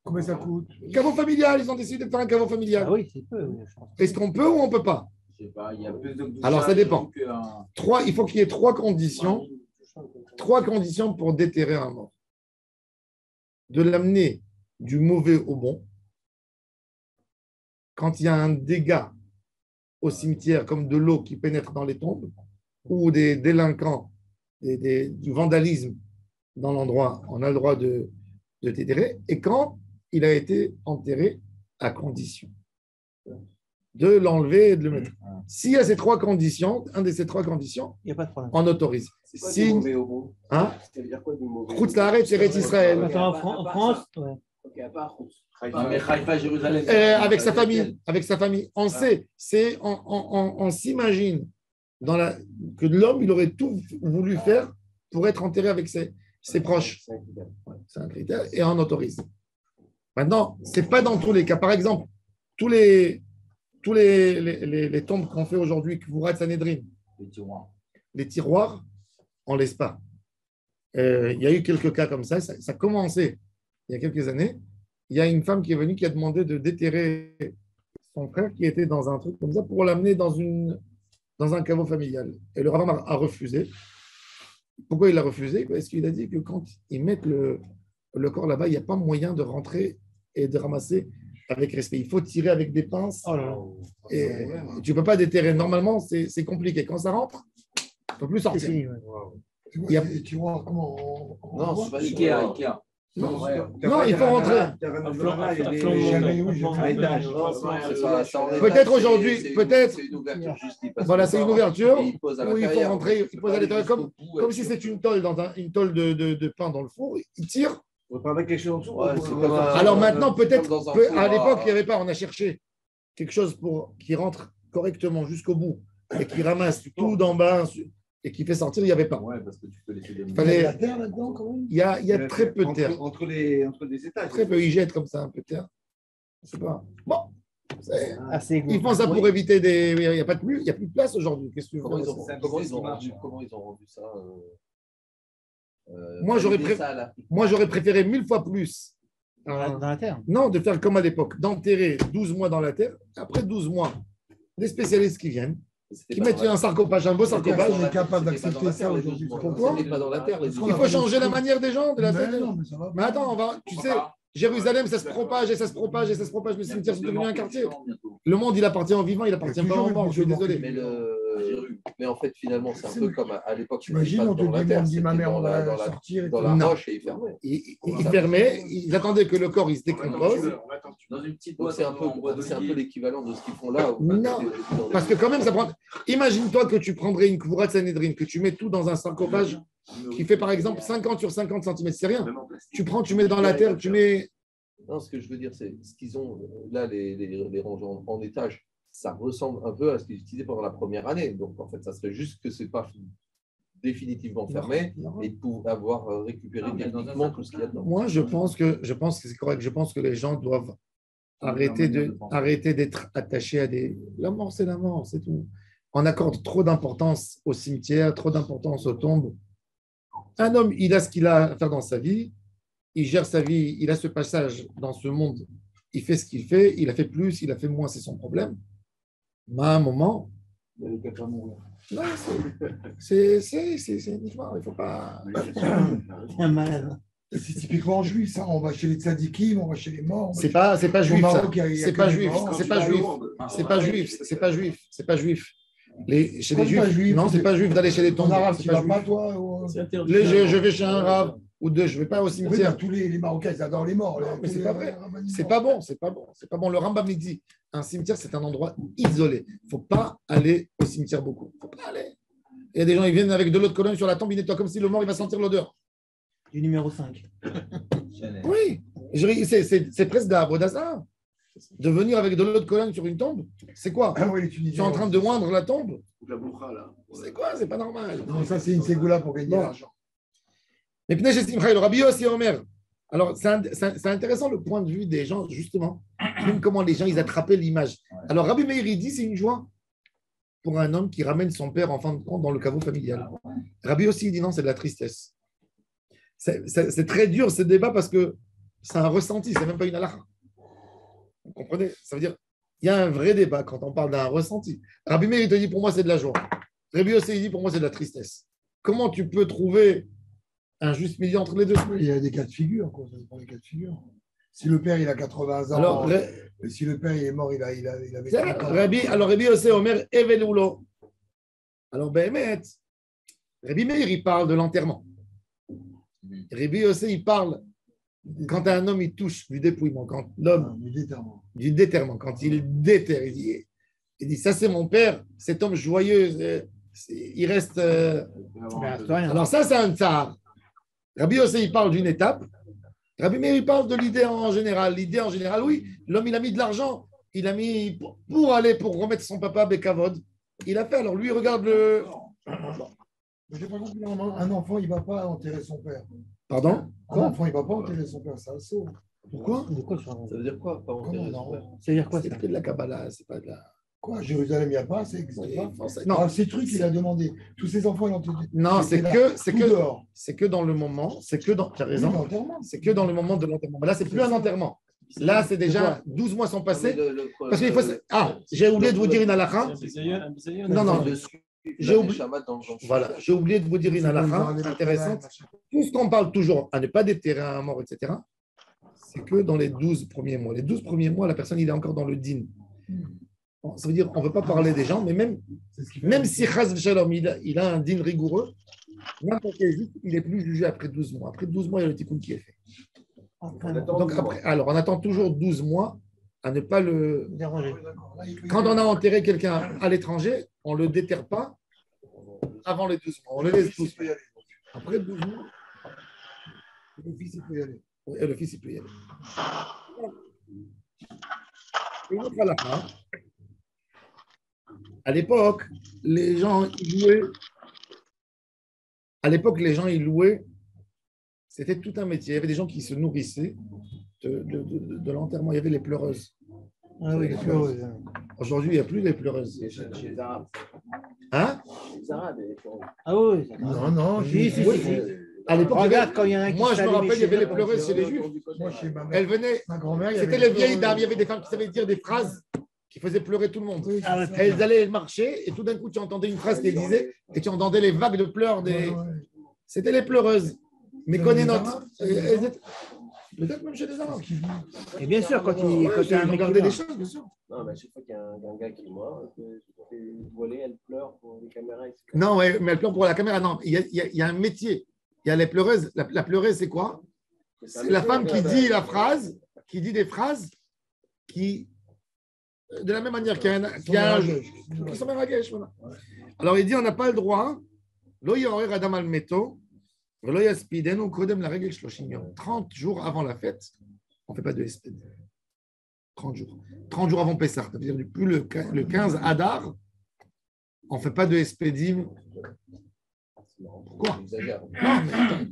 Combien ça coûte? Caveau familial, ils ont décidé de faire un caveau familial. Ah oui, c'est peu. Est-ce qu'on peut ou on ne peut pas? Je sais pas, il y a plus de. Alors, ça dépend. Il faut qu'il y ait trois conditions pour déterrer un mort. De l'amener du mauvais au bon. Quand il y a un dégât au cimetière, comme de l'eau qui pénètre dans les tombes, ou des délinquants, du vandalisme dans l'endroit, on a le droit de déterrer. Et quand il a été enterré à condition de l'enlever et de le mettre. S'il y a ces trois conditions, un de ces trois conditions, il n'y a pas de problème. On autorise. C'est quoi du mauvais au bon? Hein? Ça veut dire quoi du mauvais? Chutz Laaretz, Eretz Israël. En France, ouais. Ok, à part mais Haïfa, Jérusalem. Avec sa famille. On sait, on s'imagine que l'homme, il aurait tout voulu faire pour être enterré avec ses proches. C'est un critère et on autorise. Maintenant, ce n'est pas dans tous les cas. Par exemple, tous les tombes qu'on fait aujourd'hui, Kvurat Sanhedrin, les tiroirs, on ne laisse pas. Il y a eu quelques cas comme ça a commencé il y a quelques années. Il y a une femme qui est venue qui a demandé de déterrer son frère qui était dans un truc comme ça pour l'amener dans un caveau familial. Et le rabbin a refusé. Pourquoi il a refusé? Parce qu'il a dit que quand ils mettent le corps là-bas, il n'y a pas moyen de rentrer et de ramasser avec respect. Il faut tirer avec des pinces. Et tu ne peux pas déterrer. Normalement, c'est compliqué. Quand ça rentre, tu ne peux plus sortir. Il y a des tiroirs, comment Non, c'est pas Ikea. Non, il faut rentrer. Peut-être aujourd'hui, peut-être. Voilà, c'est une ouverture où il faut rentrer. Il pose à l'intérieur comme si c'était une tôle de pain dans le four. Il tire. On peut mettre quelque chose en dessous. Alors maintenant, peut-être, à l'époque, il n'y avait pas. On a cherché quelque chose qui rentre correctement jusqu'au bout et qui ramasse tout d'en bas et qui fait sortir, il n'y avait pas. Ouais, parce que tu peux laisser des... Il y a de la terre là-dedans quand même. Il y a très peu de terre. Entre les étages. Très peu, ils jettent comme ça un peu de terre. Je sais pas. Bon. Ils font ça pour éviter des. Il n'y a plus de place aujourd'hui. Qu'est-ce que tu veux? Comment ils ont rendu ça? Moi, j'aurais préféré 1000 fois plus. Dans la terre? Non, de faire comme à l'époque, d'enterrer 12 mois dans la terre. Après 12 mois, des spécialistes qui viennent, qui mettent un sarcophage, un beau sarcophage. On est capable d'accepter ça aujourd'hui. Pourquoi? Il faut changer la manière des gens de la terre. Mais attends, tu sais, Jérusalem, ça se propage et ça se propage et ça se propage. Les cimetières sont devenus un quartier. Le monde, il appartient aux vivants, il appartient pas aux morts. Je suis désolé. Mais en fait, finalement, c'est un peu comme à l'époque. T'imagines, on te dit ma mère, on va sortir. Dans la roche et il fermait. Il fermait, ils attendaient que le corps il se décompose. C'est un peu l'équivalent de ce qu'ils font là. Non, parce que quand même, ça prend. Imagine-toi que tu prendrais une Kvurat Sanhedrin, que tu mets tout dans un sarcophage qui fait par exemple 50 sur 50 cm, c'est rien. Tu mets dans la terre, tu mets. Non, ce que je veux dire, c'est ce qu'ils ont là, les rangs en étage. Ça ressemble un peu à ce qu'ils utilisaient pendant la première année. Donc, en fait, ça serait juste que ce n'est pas définitivement fermé et pour avoir récupéré définitivement tout ce qu'il y a dedans. Moi, je pense que c'est correct. Je pense que les gens doivent arrêter d'être attachés à des... La mort, c'est la mort, c'est tout. On accorde trop d'importance au cimetière, trop d'importance aux tombes. Un homme, il a ce qu'il a à faire dans sa vie, il gère sa vie, il a ce passage dans ce monde, il fait ce qu'il fait, il a fait plus, il a fait moins, c'est son problème. Mais à un moment, non, c'est uniquement, il ne faut pas. C'est un malade. C'est typiquement juif, ça. On va chez les tzadikim, on va chez les morts. C'est pas juif, ça. C'est pas juif, c'est pas juif, c'est pas juif, c'est pas juif, c'est pas juif. Chez les Pas juifs, juif, non, c'est pas juif d'aller chez les Ton tombes. arabe, C'est tu pas vas juif. pas, toi C'est interdit. Je vais chez un rave ou deux, je vais pas au Oui, cimetière. tous les Marocains, ils adorent les morts. Non, mais c'est pas vrai. C'est pas bon, c'est pas bon. C'est pas bon. Le Rambam il dit, un cimetière, c'est un endroit isolé. Il ne faut pas aller au cimetière beaucoup. Il ne faut pas aller. Il y a des gens, ils viennent avec de l'eau de Cologne sur la tombe, ils nettoient comme si le mort, il va sentir l'odeur. Du numéro 5. Oui, c'est presque d'Avodazar. De venir avec de l'eau de Cologne sur une tombe, c'est quoi? Ah oui, les Ils Tunisiens. sont en train de moindre la tombe. La boucha, là. C'est quoi? C'est pas normal. Non, ça, c'est une ségoula pour gagner de Bon. l'argent. Mais Pnei Simcha, le Rabbi aussi Omer. Alors, c'est intéressant le point de vue des gens, justement, même comment les gens, ils attrapaient l'image. Alors, Rabbi Meir, il dit, c'est une joie pour un homme qui ramène son père, en fin de compte, dans le caveau familial. Rabbi aussi, il dit non, c'est de la tristesse. C'est très dur, ce débat, parce que c'est un ressenti, c'est même pas une halakha. Vous comprenez? Ça veut dire, il y a un vrai débat quand on parle d'un ressenti. Rabbi Meir, il te dit, pour moi, c'est de la joie. Rabbi aussi, il dit, pour moi, c'est de la tristesse. Comment tu peux trouver un juste milieu entre les deux? Il y a des cas de figure, quoi. Ça dépend des cas de figure. Si le père, il a 80 ans, Alors, et si le père, il est mort, il avait 30 ans. Rabbi aussi, Omer, Eveloulo. Alors, Béhémet, Rabbi Meir, il parle de l'enterrement. Rabbi aussi, il parle quand un homme, il touche du dépouillement, quand l'homme, du déterrement, quand il déterre, il dit, ça c'est mon père, cet homme joyeux, il reste. Alors, ça, c'est un tsar. Rabbi aussi, il parle d'une étape. Rabbi Meir, il parle de l'idée en général. L'idée en général, oui, l'homme, il a mis de l'argent. Il a mis pour remettre son papa Bekavod. Il a fait. Alors, lui, il regarde le. Mais j'ai pas compris, un enfant, il ne va pas enterrer son père. Pardon? Un enfant, il ne va pas enterrer son père, c'est un saut. Pourquoi? Ça veut dire quoi? Pas enterrer son père. Ça veut dire quoi? C'est que de la Kabbalah, c'est pas de la. Quoi, Jérusalem, il n'y a pas, c'est pas. Non, Ah, ces trucs, il a demandé. Tous ses enfants, ils ont été. non, c'est que dans le moment, tu as Oui, raison, l'enterrement. c'est que dans le moment de l'enterrement. Mais là, c'est plus un enterrement. Là, c'est déjà 12 mois sont passés. Parce qu'il faut. Ah, j'ai oublié de vous dire une halakha. Non, non. J'ai oublié. Voilà, j'ai oublié de vous dire une halakha intéressante. Tout ce qu'on parle toujours à ne pas déterrer un mort, etc., c'est que dans les 12 premiers mois. Les 12 premiers mois, la personne, il est encore dans le din. Bon, ça veut dire qu'on ne veut pas parler des gens, mais même si Chaz Shalom, il a un din rigoureux, n'importe quel juif, il est plus jugé après 12 mois. Après 12 mois, il y a le tikkun qui est fait. Donc après, alors, on attend toujours 12 mois à ne pas le déranger. Quand on a enterré quelqu'un à l'étranger, on ne le déterre pas avant les 12 mois. On le laisse 12 mois. Après 12 mois, Le fils, il peut y aller. et le fils, il peut y aller. Une autre halakha. À l'époque, les gens, ils louaient. À l'époque, les gens, ils louaient. C'était tout un métier. Il y avait des gens qui se nourrissaient de l'enterrement. Il y avait les pleureuses. Ah oui, les pleureuses. Aujourd'hui, il n'y a plus les pleureuses. Chez les Arabes. Hein? Les Arabes, les pleureuses. Ah oui. Non, non, Si, si, oui. si. À l'époque, Regarde quand il y en a qui moi, je me s'allument rappelle, il y avait chez les eux, pleureuses chez les Juifs. Moi, chez ma mère, Elles venaient. ma grand-mère, il y C'était avait les vieilles dames. Il y avait des femmes qui savaient dire des phrases qui faisaient pleurer tout le monde. Oui, Ah ouais, c'est ça. Elles allaient marcher et tout d'un coup, tu entendais une phrase qu'elles disaient et tu entendais les vagues de pleurs des. Ouais, ouais. C'était les pleureuses. Mais Même connais les notre. Arabes, Elles étaient- Peut-être même chez les Arabes. Et bien sûr, quand il Ouais, quand il y a un j'ai mec qui regardé des meurt. choses, bien sûr. Non, mais à chaque fois qu'il y a un gars qui est mort, je fais voiler, elle pleure pour les caméras. etc. Non, ouais, mais elle pleure pour la caméra. Non, il y a un métier. Il y a les pleureuses. La pleureuse, c'est quoi? C'est la femme qui dit la phrase, qui dit des phrases qui, de la même manière qu'il y a un qui sont meragesh, voilà. Alors il dit on n'a pas le droit. Lo yorer adam al meto, velo yaspidenu kodem la règle shloshim yom. 30 jours avant la fête, on ne fait pas de espède. 30 jours. 30 jours avant Pessah, ça veut dire depuis le 15 Adar, on ne fait pas de espédim. Pourquoi?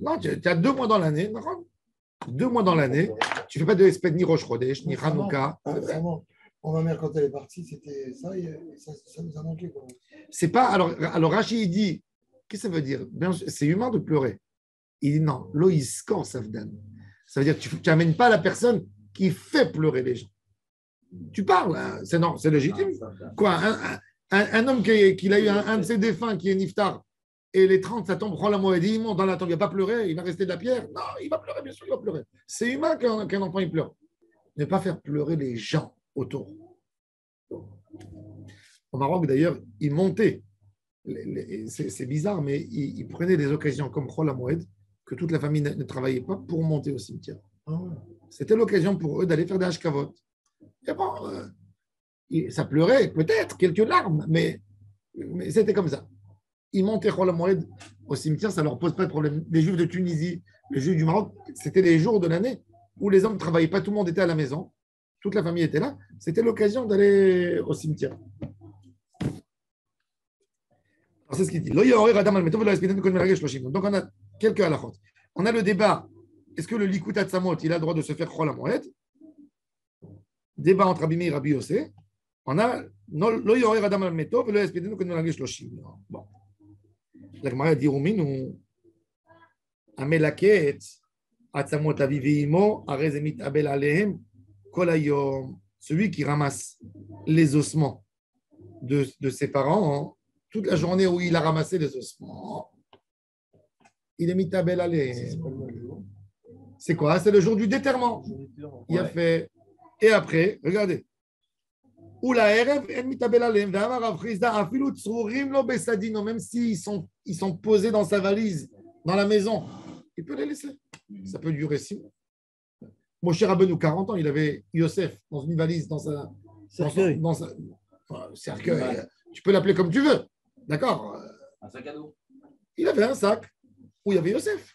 Non, tu as 2 mois dans l'année. 2 mois dans l'année, tu ne fais pas de espède ni Rosh Chodesh, ni Hanouka. Vraiment, pour ma mère, quand elle est partie, c'était ça, et ça nous a manqué. Quoi. C'est pas. Alors Rachid il dit, qu'est-ce que ça veut dire? C'est humain de pleurer. Il dit non, loïskor savdan. Ça veut dire que tu n'amènes pas la personne qui fait pleurer les gens. Tu parles, hein, c'est légitime. Quoi, un homme qui a eu un de ses défunts qui est niftar, et les 30, ça tombe, prend la moed, il monte dans la tombe, il ne va pas pleurer, il va rester de la pierre. Non, il va pleurer, bien sûr, il va pleurer. C'est humain qu'un enfant il pleure. Ne pas faire pleurer les gens autour. Au Maroc, d'ailleurs, ils montaient. C'est bizarre, mais ils prenaient des occasions comme Chol HaMoed, que toute la famille ne travaillait pas, pour monter au cimetière. C'était l'occasion pour eux d'aller faire des hashkavot. Et bon, ça pleurait, peut-être, quelques larmes, mais c'était comme ça. Ils montaient Chol HaMoed au cimetière, ça ne leur pose pas de problème. Les Juifs de Tunisie, les Juifs du Maroc, c'était les jours de l'année où les hommes ne travaillaient pas, tout le monde était à la maison, toute la famille était là. C'était l'occasion d'aller au cimetière. C'est ce qu'il dit. Donc, on a quelques halachot. On a le débat. Est-ce que le Likut Atzamot, il a le droit de se faire Chol HaMoed? Débat entre Rabbi Meir et Rabbi Yossé. On a Lo Yorer Adam al Meto, Velo Yaspidenu Kodem Lagé Shloshim. Bon. La Gemara dit Ruminu Amelaket Atzamot Aviveimo Arezemit Abel Alehem Kol Hayom. Celui qui ramasse les ossements de ses parents, toute la journée où il a ramassé les ossements, il est mitabel allé. C'est quoi? C'est le jour du déterrement. Il a fait. Et après, regardez. Même s'ils sont posés dans sa valise, dans la maison, il peut les laisser. Ça peut durer 6 mois. Mon cher Rabbeinu, 40 ans, il avait Yosef dans une valise, dans sa cercueil. Cercueil. Tu peux l'appeler comme tu veux. D'accord? Un sac à dos. Il avait un sac où il y avait Yosef.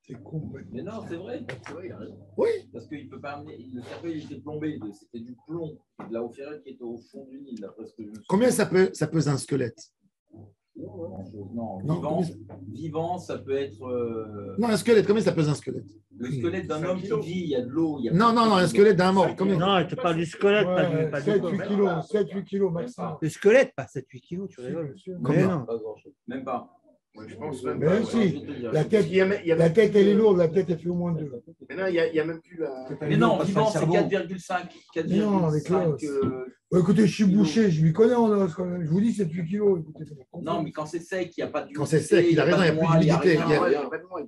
C'est complètement. Mais non, c'est vrai, il a raison. Oui. Parce qu'il ne peut pas amener. Le cercueil était plombé, c'était du plomb, de la Haute-Ferrette qui était au fond du Nil. Combien ça pèse un squelette? Non, vivant, ça peut être. Non, un squelette, combien ça pèse un squelette? Le squelette d'un homme qui vit, il y a de l'eau. Non, un squelette d'un mort. Combien? Non, tu parles du squelette, Ouais, pas du 7-8 kilos, 7-8 kilos maximum. Le squelette, pas 7-8 kilos, tu rigoles. Mais non. Même pas. Je pense même Mais si, la tête, elle est lourde, la tête, elle fait au moins 2. Mais non, il n'y a même plus la. Mais non, vivant, c'est 4,5. Non, avec l'os. Écoutez, je suis bouché, je m'y connais en os quand même. Je vous dis, c'est 8 kilos. Écoutez, non, mais quand c'est sec, il n'y a pas d'humidité. Quand c'est sec, il a raison, il n'y a plus d'humidité.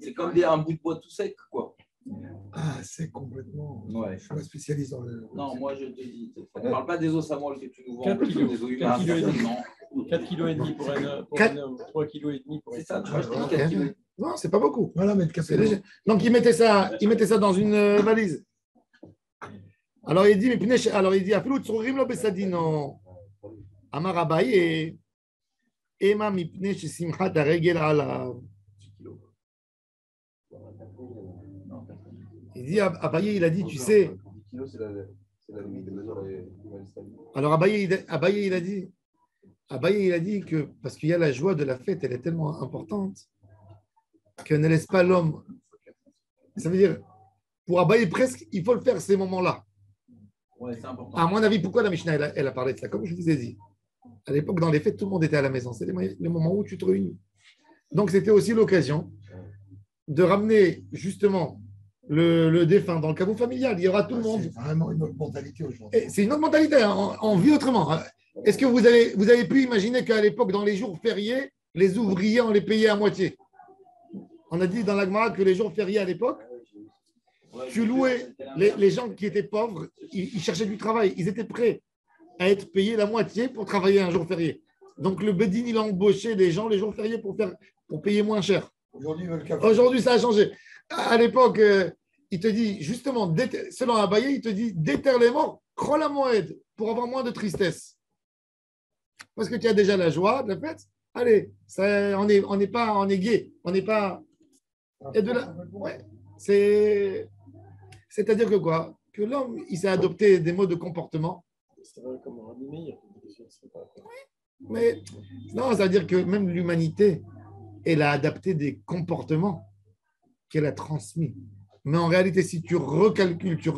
C'est comme un bout de bois tout sec, quoi. Ah, c'est complètement. Ouais. Je suis pas spécialiste dans le. Non, moi je te dis, on ne parle pas des os à moelle que tu nous vends. 4 kilos. Des os humains. 4,5 kg pour un homme, 3,5 kg pour un C'est ça, tu vois, je te dis Ok. 4 kilos. Non, c'est pas beaucoup. Voilà, mais C'est léger. Donc, il mettait ça dans une valise. Alors, il dit, Afilu tsurim lo besadino. Amar Abaye, Ema mipne shesimchat haregel alav. Il dit, Abaye, il a dit, tu sais. 10 kilos, c'est la limite de mesure. Alors, Abaye, il a dit que, parce qu'il y a la joie de la fête, elle est tellement importante qu'elle ne laisse pas l'homme. Ça veut dire, pour Abaye, presque, il faut le faire ces moments-là. Ouais, c'est important. À mon avis, pourquoi la Mishnah, elle a parlé de ça? Comme je vous ai dit, à l'époque, dans les fêtes, tout le monde était à la maison. C'est le moment où tu te réunis. Donc, c'était aussi l'occasion de ramener, justement, le défunt dans le caveau familial. Il y aura tout le monde. C'est vraiment une autre mentalité aujourd'hui. C'est une autre mentalité. Hein. On vit autrement. Est-ce que vous avez pu imaginer qu'à l'époque, dans les jours fériés, les ouvriers, on les payait à moitié? On a dit dans la Gemara que les jours fériés à l'époque, tu louais les gens qui étaient pauvres, ils cherchaient du travail. Ils étaient prêts à être payés la moitié pour travailler un jour férié. Donc le Bedin, il a embauché les gens les jours fériés pour payer moins cher. Aujourd'hui, ça a changé. À l'époque, il te dit, justement, selon Abaye, il te dit, déterre les morts, crois la moed, pour avoir moins de tristesse. Parce que tu as déjà la joie de la fête. Allez, on est gai, on n'est pas. Et de là, ouais, c'est-à-dire que quoi? Que l'homme, il s'est adopté des modes de comportement. C'est vrai, comme Rabbi Meir. Mais non, ça veut dire que même l'humanité, elle a adapté des comportements qu'elle a transmis. Mais en réalité, si tu recalcules, tu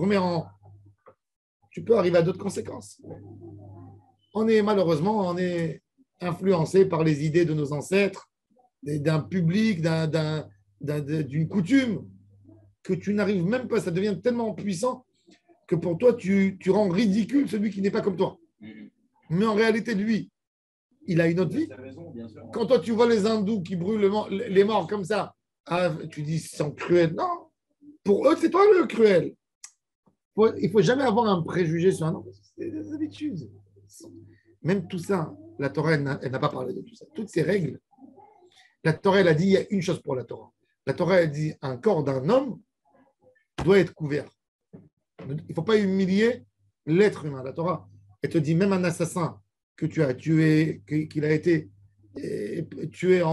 peux arriver à d'autres conséquences. Malheureusement, on est influencé par les idées de nos ancêtres, d'un public, d'une coutume que tu n'arrives même pas, ça devient tellement puissant que pour toi, tu rends ridicule celui qui n'est pas comme toi. Mais en réalité, lui, il a une autre vie. Quand toi, tu vois les hindous qui brûlent les morts comme ça, tu dis, c'est cruel. Non, pour eux, c'est toi le cruel. Il ne faut jamais avoir un préjugé sur un homme. C'est des habitudes. Même tout ça, la Torah, elle n'a pas parlé de tout ça. Toutes ces règles, la Torah, elle a dit, il y a une chose pour la Torah. La Torah, elle dit, un corps d'un homme doit être couvert. Il ne faut pas humilier l'être humain. La Torah, elle te dit, même un assassin que tu as tué, qu'il a été tué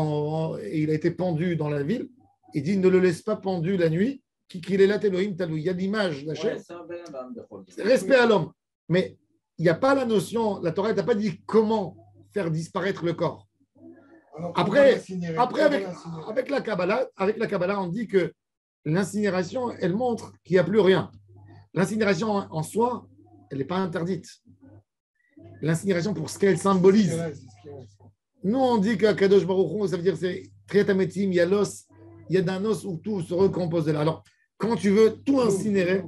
et il a été pendu dans la ville, il dit, ne le laisse pas pendu la nuit, qu'il est là, Elohim Talou. Il y a l'image d'Hachem. C'est respect à l'homme. Mais il n'y a pas la notion, la Torah n'a pas dit comment faire disparaître le corps. Alors, après avec la Kabbalah, on dit que l'incinération, elle montre qu'il n'y a plus rien. L'incinération en soi, elle n'est pas interdite. L'incinération pour ce qu'elle symbolise. Nous, on dit qu'à Kadosh Baruch Hu, ça veut dire c'est Triatametim, il y a l'os, il y a d'un os où tout se recompose de là. Alors, quand tu veux tout incinérer,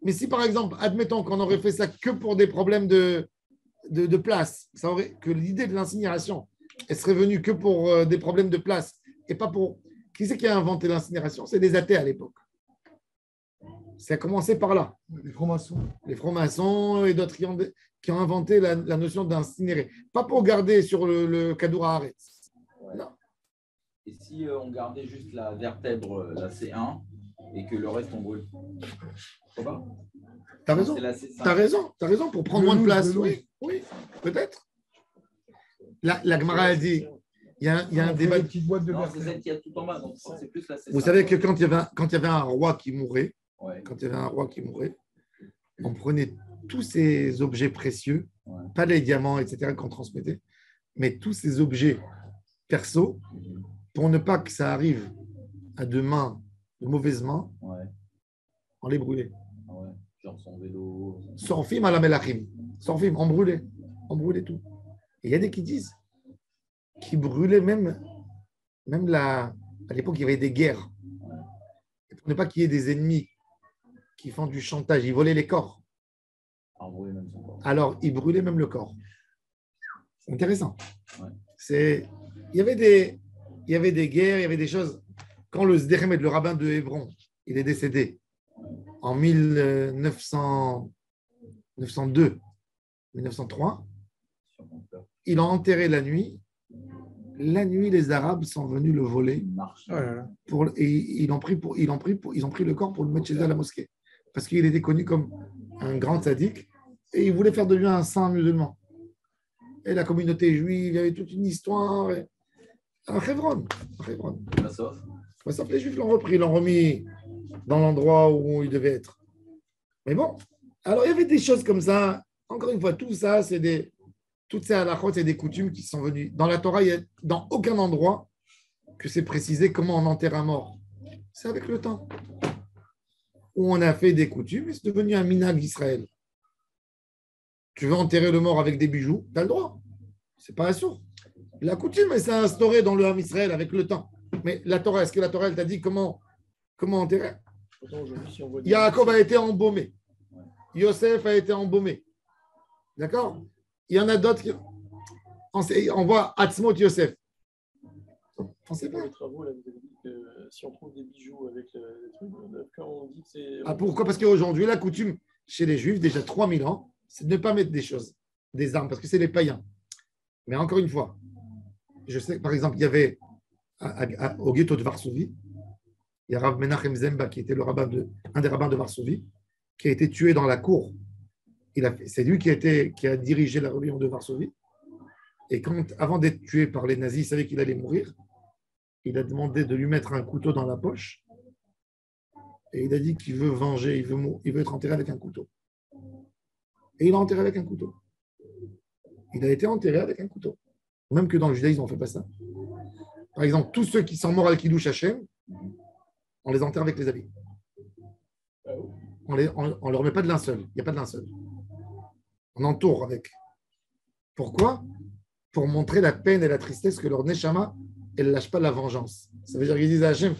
mais si par exemple, admettons qu'on aurait fait ça que pour des problèmes de place, que l'idée de l'incinération, elle serait venue que pour des problèmes de place et pas pour. Qui c'est qui a inventé l'incinération? C'est des athées à l'époque. Ça a commencé par là. Les francs-maçons et d'autres qui ont inventé la notion d'incinérer. Pas pour garder sur le Kadour Haaretz. Non. Et si on gardait juste la vertèbre, la C1, et que le reste on brûle? Pourquoi pas? T'as raison, pour prendre moins de place. Oui, peut-être. La Gemara a dit, il y a un débat. Non, c'est celle qui a tout en bas, donc c'est plus la C5. Vous savez que quand il y avait un roi qui mourait, on prenait tous ces objets précieux, pas les diamants, etc., qu'on transmettait, mais tous ces objets perso, pour ne pas que ça arrive à de mauvaises mains, on les brûlait. Genre son vélo. Sorfim à la Melachim. Sorfim, on brûlait tout. Et il y a des qui disent qu'ils brûlaient même à l'époque, il y avait des guerres. Et pour ne pas qu'il y ait des ennemis qui font du chantage, ils volaient les corps. Alors, ils brûlaient même le corps. C'est intéressant. Il y avait des guerres, il y avait des choses. Quand le Sderem, le rabbin de Hébron, il est décédé en 1902, 1903, il a enterré la nuit. La nuit, les Arabes sont venus le voler. Et ils ont pris le corps pour le mettre chez eux à la mosquée. Parce qu'il était connu comme un grand tzaddik et ils voulaient faire de lui un saint musulman. Et la communauté juive, il y avait toute une histoire. Un Hebron. Sauf les Juifs l'ont repris, l'ont remis dans l'endroit où il devait être. Mais bon, alors il y avait des choses comme ça. Encore une fois, tout ça, toutes ces halakhot, c'est des coutumes qui sont venues. Dans la Torah, il n'y a dans aucun endroit que c'est précisé comment on enterre un mort. C'est avec le temps. Où on a fait des coutumes et c'est devenu un minhag d'Israël. Tu veux enterrer le mort avec des bijoux, tu as le droit. C'est pas assourd. La coutume, elle s'est instaurée dans le Ham Israël avec le temps. Mais la Torah, est-ce que la Torah, elle t'a dit comment enterrer? Yaakov a été embaumé. Yosef a été embaumé. D'accord? Il y en a d'autres qui. On voit Atzmot Yosef. On sait pas. Si on trouve des bijoux avec les trucs, quand on dit que c'est. Pourquoi? Parce qu'aujourd'hui, la coutume chez les Juifs, déjà 3000 ans, c'est de ne pas mettre des armes, parce que c'est les païens. Mais encore une fois, je sais que par exemple, il y avait au ghetto de Varsovie, il y a Rav Menachem Zemba, qui était un des rabbins de Varsovie, qui a été tué dans la cour. C'est lui qui a dirigé la rébellion de Varsovie. Et avant d'être tué par les nazis, il savait qu'il allait mourir. Il a demandé de lui mettre un couteau dans la poche. Et il a dit qu'il veut venger, il veut être enterré avec un couteau. Et il l'a enterré avec un couteau. Il a été enterré avec un couteau. Même que dans le judaïsme, on ne fait pas ça. Par exemple, tous ceux qui sont morts à Kiddush Hashem, on les enterre avec les habits. On ne leur met pas de linceul. Il n'y a pas de linceul. On entoure avec. Pourquoi? Pour montrer la peine et la tristesse que leur neshama, elle ne lâche pas la vengeance. Ça veut dire qu'ils disent à Hachem,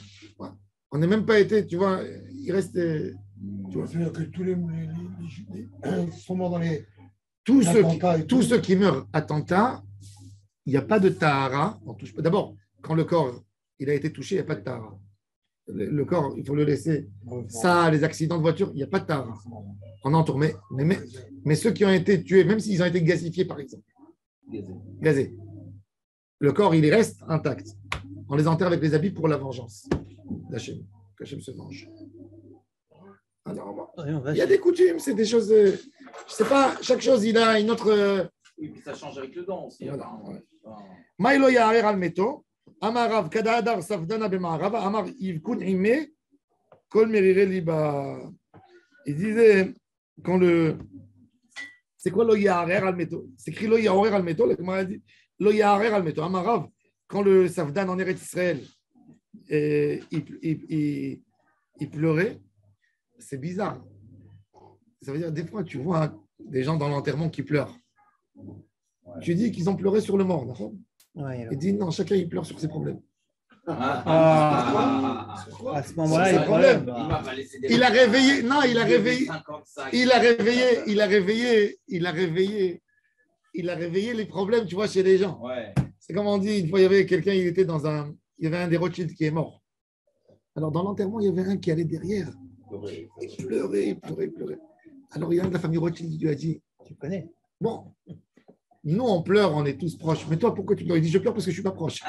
On n'a même pas été, tu vois, il reste. Tu vois, c'est-à-dire que tous les sont morts dans les. Tous ceux qui meurent attentat, il n'y a pas de tahara. D'abord, quand le corps il a été touché, il n'y a pas de tahara. Le corps, il faut le laisser. Ça, les accidents de voiture, il n'y a pas de tahara. On entoure. Mais ceux qui ont été tués, même s'ils ont été gazifiés, par exemple, gazés, le corps, il reste intact. On les enterre avec les habits pour la vengeance d'Hachem. Qu'Hachem se venge. Alors, il y a des coutumes, c'est des choses. Je ne sais pas, chaque chose, il a une autre. Oui, puis ça change avec le dent aussi. Maïlo Yaher al-Meto, Amarav Kadadar Safdana Bemarav, Amar Yivkun Ime, Kol Merire Liba. Il disait, quand le. C'est quoi lo Yaher al-Meto? C'est écrit lo Yaher al-Meto, le Gemara dit lo Yaher al-Meto. Amarav, quand le Safdan en Eretz Israël, il pleurait. C'est bizarre. Ça veut dire, des fois, tu vois des gens dans l'enterrement qui pleurent. Ouais. Tu dis qu'ils ont pleuré sur le mort, d'accord? Ouais, et dis non, chacun il pleure sur ses problèmes. À ce moment-là, il a réveillé. Non, il a réveillé les problèmes, tu vois, chez les gens. Ouais. C'est comme on dit, une fois, il y avait quelqu'un, il y avait un des Rothschild qui est mort. Alors, dans l'enterrement, il y avait un qui allait derrière. Il pleurait. Alors, il y a un de la famille Rothschild qui lui a dit, tu connais? Bon, nous, on pleure, on est tous proches. Mais toi, pourquoi tu pleures? Il dit, je pleure parce que je ne suis pas proche.